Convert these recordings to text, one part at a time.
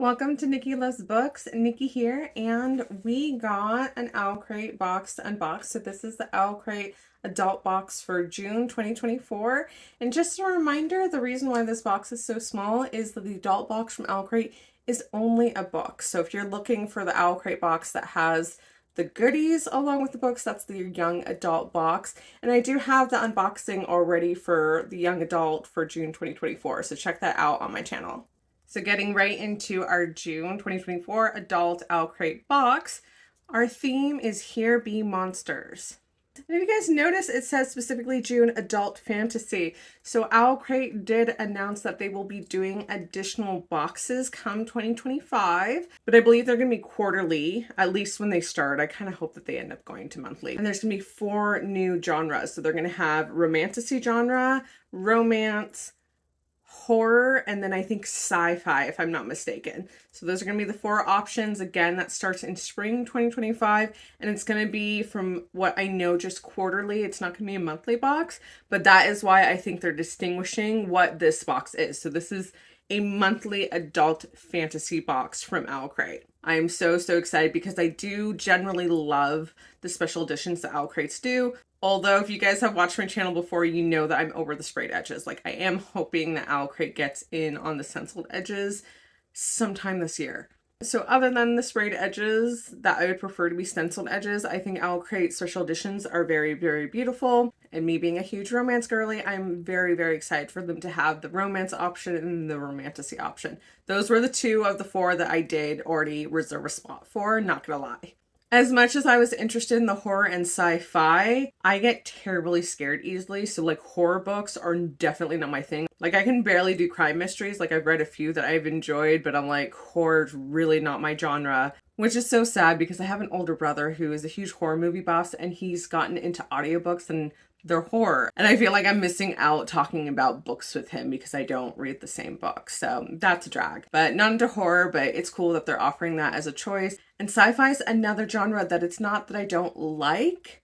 Welcome to Nikki Loves Books. Nikki here, and we got an OwlCrate box to unbox. So this is the OwlCrate adult box for June 2024. And just a reminder, the reason why this box is so small is that the adult box from OwlCrate is only a book. So if you're looking for the OwlCrate box that has the goodies along with the books, that's the young adult box. And I do have the unboxing already for the young adult for June 2024. So check that out on my channel. So getting right into our June 2024 adult OwlCrate box, our theme is Here Be Monsters. And if you guys notice, it says specifically June adult fantasy. So OwlCrate did announce that they will be doing additional boxes come 2025, but I believe they're going to be quarterly, at least when they start. I kind of hope that they end up going to monthly. And there's going to be 4 new genres. So they're going to have romantasy genre, romance, horror, and then I think sci-fi, if I'm not mistaken. So those are going to be the 4 options. Again, that starts in spring 2025, and it's going to be, from what I know, just quarterly. It's not going to be a monthly box, but that is why I think they're distinguishing what this box is. So this is a monthly adult fantasy box from OwlCrate. I'm so excited because I do generally love the special editions that OwlCrates do. Although if you guys have watched my channel before, you know that I'm over the sprayed edges. Like, I am hoping that OwlCrate gets in on the stenciled edges sometime this year. So other than the sprayed edges that I would prefer to be stenciled edges, I think OwlCrate special editions are very beautiful. And me being a huge romance girly, I'm very excited for them to have the romance option and the romantasy option. Those were the 2 of the 4 that I did already reserve a spot for, not gonna lie. As much as I was interested in the horror and sci-fi, I get terribly scared easily. So like, horror books are definitely not my thing. Like, I can barely do crime mysteries. Like, I've read a few that I've enjoyed, but I'm like, horror's really not my genre. Which is so sad because I have an older brother who is a huge horror movie buff, and he's gotten into audiobooks and they're horror. And I feel like I'm missing out talking about books with him because I don't read the same book. So that's a drag. But not into horror, but it's cool that they're offering that as a choice. And sci-fi is another genre that it's not that I don't like.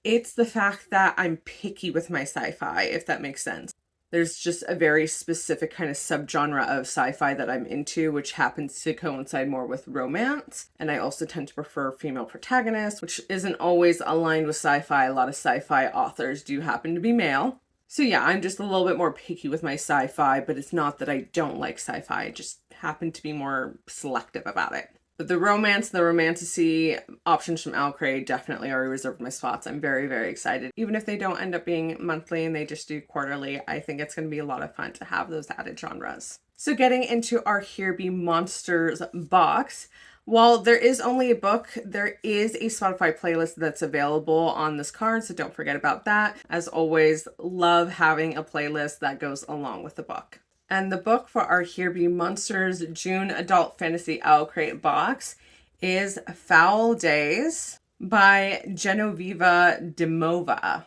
It's the fact that I'm picky with my sci-fi, if that makes sense. There's just a very specific kind of subgenre of sci-fi that I'm into, which happens to coincide more with romance. And I also tend to prefer female protagonists, which isn't always aligned with sci-fi. A lot of sci-fi authors do happen to be male. So yeah, I'm just a little bit more picky with my sci-fi, but it's not that I don't like sci-fi. I just happen to be more selective about it. But the romance, the romantasy options from OwlCrate definitely already reserved my spots. I'm very excited. Even if they don't end up being monthly and they just do quarterly, I think it's going to be a lot of fun to have those added genres. So getting into our Here Be Monsters box, while there is only a book, there is a Spotify playlist that's available on this card, so don't forget about that. As always, love having a playlist that goes along with the book. And the book for our Here Be Monsters June Adult Fantasy OwlCrate box is Foul Days by Genoveva Dimova.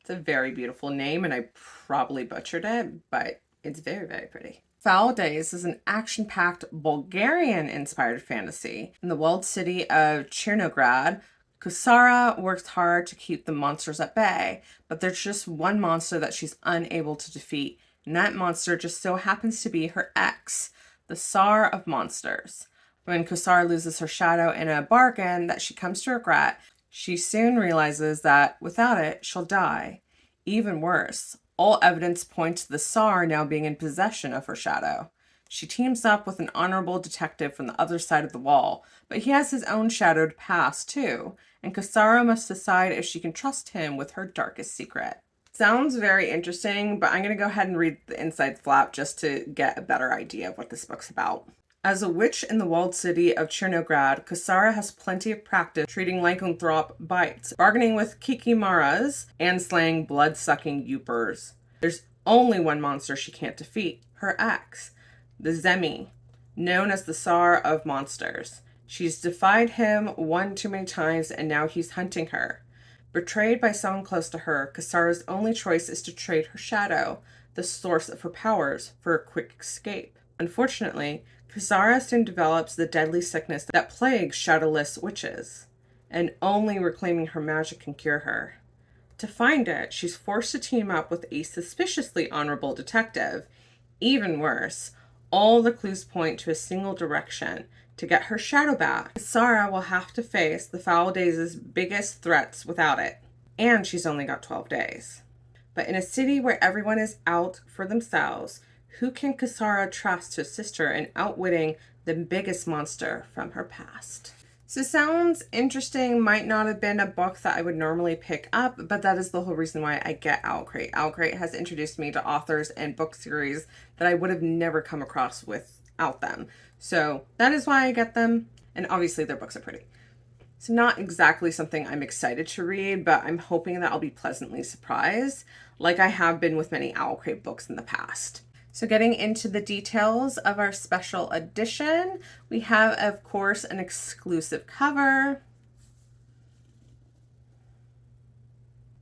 It's a very beautiful name, and I probably butchered it, but it's very pretty. Foul Days is an action-packed Bulgarian-inspired fantasy. In the walled city of Chernograd, Kusara works hard to keep the monsters at bay, but there's just one monster that she's unable to defeat. And that monster just so happens to be her ex, the Tsar of Monsters. When Kusara loses her shadow in a bargain that she comes to regret, she soon realizes that without it, she'll die. Even worse, all evidence points to the Tsar now being in possession of her shadow. She teams up with an honorable detective from the other side of the wall, but he has his own shadowed past too, and Kusara must decide if she can trust him with her darkest secret. Sounds very interesting, but I'm going to go ahead and read the inside flap just to get a better idea of what this book's about. As a witch in the walled city of Chernograd, Kusara has plenty of practice treating lycanthrope bites, bargaining with kikimaras, and slaying blood-sucking youpers. There's only one monster she can't defeat, her ex, the Zemi, known as the Tsar of Monsters. She's defied him one too many times, and now he's hunting her. Betrayed by someone close to her, Kusara's only choice is to trade her shadow, the source of her powers, for a quick escape. Unfortunately, Kusara soon develops the deadly sickness that plagues shadowless witches, and only reclaiming her magic can cure her. To find it, she's forced to team up with a suspiciously honorable detective. Even worse, All the clues point to a single direction. To get her shadow back, Sarah will have to face the Foul Days' biggest threats without it. And she's only got 12 days. But in a city where everyone is out for themselves, who can Kasara trust to assist her in outwitting the biggest monster from her past? So sounds interesting. Might not have been a book that I would normally pick up, but that is the whole reason why I get OwlCrate. OwlCrate has introduced me to authors and book series that I would have never come across without them. So that is why I get them. And obviously their books are pretty. It's not exactly something I'm excited to read, but I'm hoping that I'll be pleasantly surprised, like I have been with many OwlCrate books in the past. So getting into the details of our special edition, we have, of course, an exclusive cover.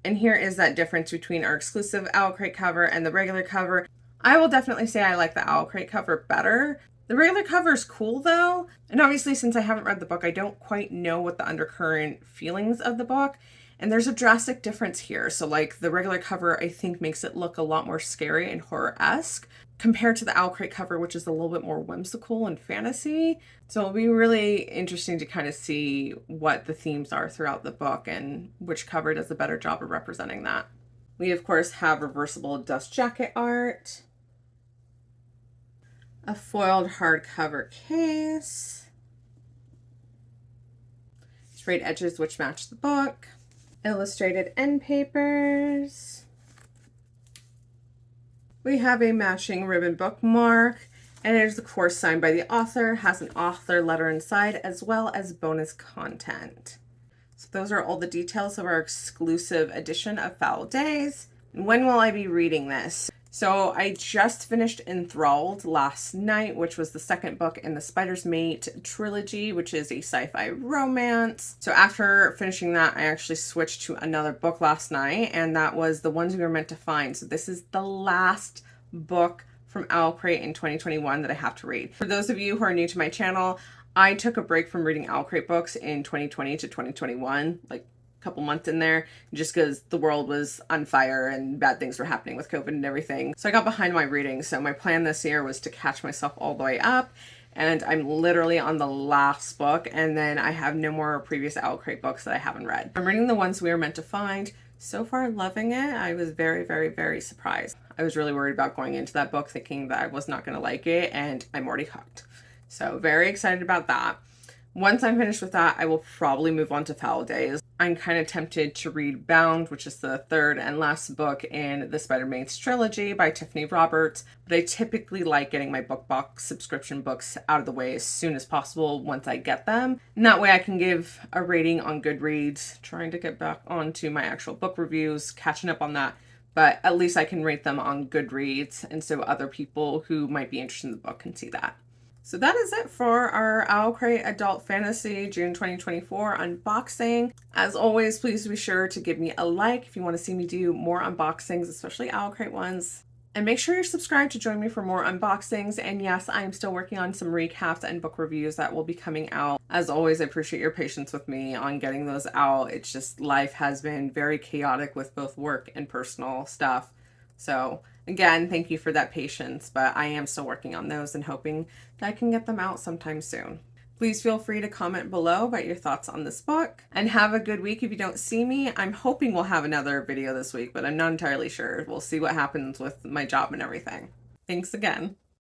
And here is that difference between our exclusive OwlCrate cover and the regular cover. I will definitely say I like the OwlCrate cover better. The regular cover is cool though, and obviously since I haven't read the book, I don't quite know what the undercurrent feelings of the book, and there's a drastic difference here. So like the regular cover, I think makes it look a lot more scary and horror-esque compared to the OwlCrate cover, which is a little bit more whimsical and fantasy. So it'll be really interesting to kind of see what the themes are throughout the book and which cover does a better job of representing that. We of course have reversible dust jacket art, a foiled hardcover case, straight edges which match the book, illustrated end papers. We have a matching ribbon bookmark, and it is of course signed by the author, has an author letter inside, as well as bonus content. So those are all the details of our exclusive edition of Foul Days. And when will I be reading this? So I just finished Enthralled last night, which was the second book in the Spider's Mate trilogy, which is a sci-fi romance. So after finishing that, I actually switched to another book last night, and that was The Ones We Were Meant to Find. So this is the last book from OwlCrate in 2021 that I have to read. For those of you who are new to my channel, I took a break from reading OwlCrate books in 2020 to 2021, like couple months in there, just because the world was on fire and bad things were happening with COVID and everything. So I got behind my reading. So my plan this year was to catch myself all the way up, and I'm literally on the last book, and then I have no more previous OwlCrate books that I haven't read. I'm reading The Ones We Were Meant to Find. So far loving it. I was very, very, very surprised. I was really worried about going into that book thinking that I was not going to like it, and I'm already hooked. So very excited about that. Once I'm finished with that, I will probably move on to Foul Days. I'm kind of tempted to read Bound, which is the third and last book in the Spider-Mates trilogy by Tiffany Roberts, but I typically like getting my book box subscription books out of the way as soon as possible once I get them. And that way I can give a rating on Goodreads, trying to get back onto my actual book reviews, catching up on that, but at least I can rate them on Goodreads, and so other people who might be interested in the book can see that. So that is it for our OwlCrate Adult Fantasy June 2024 unboxing. As always, please be sure to give me a like if you want to see me do more unboxings, especially OwlCrate ones. And make sure you're subscribed to join me for more unboxings. And yes, I am still working on some recaps and book reviews that will be coming out. As always, I appreciate your patience with me on getting those out. It's just life has been very chaotic with both work and personal stuff. So again, thank you for that patience, but I am still working on those and hoping that I can get them out sometime soon. Please feel free to comment below about your thoughts on this book, and have a good week if you don't see me. I'm hoping we'll have another video this week, but I'm not entirely sure. We'll see what happens with my job and everything. Thanks again.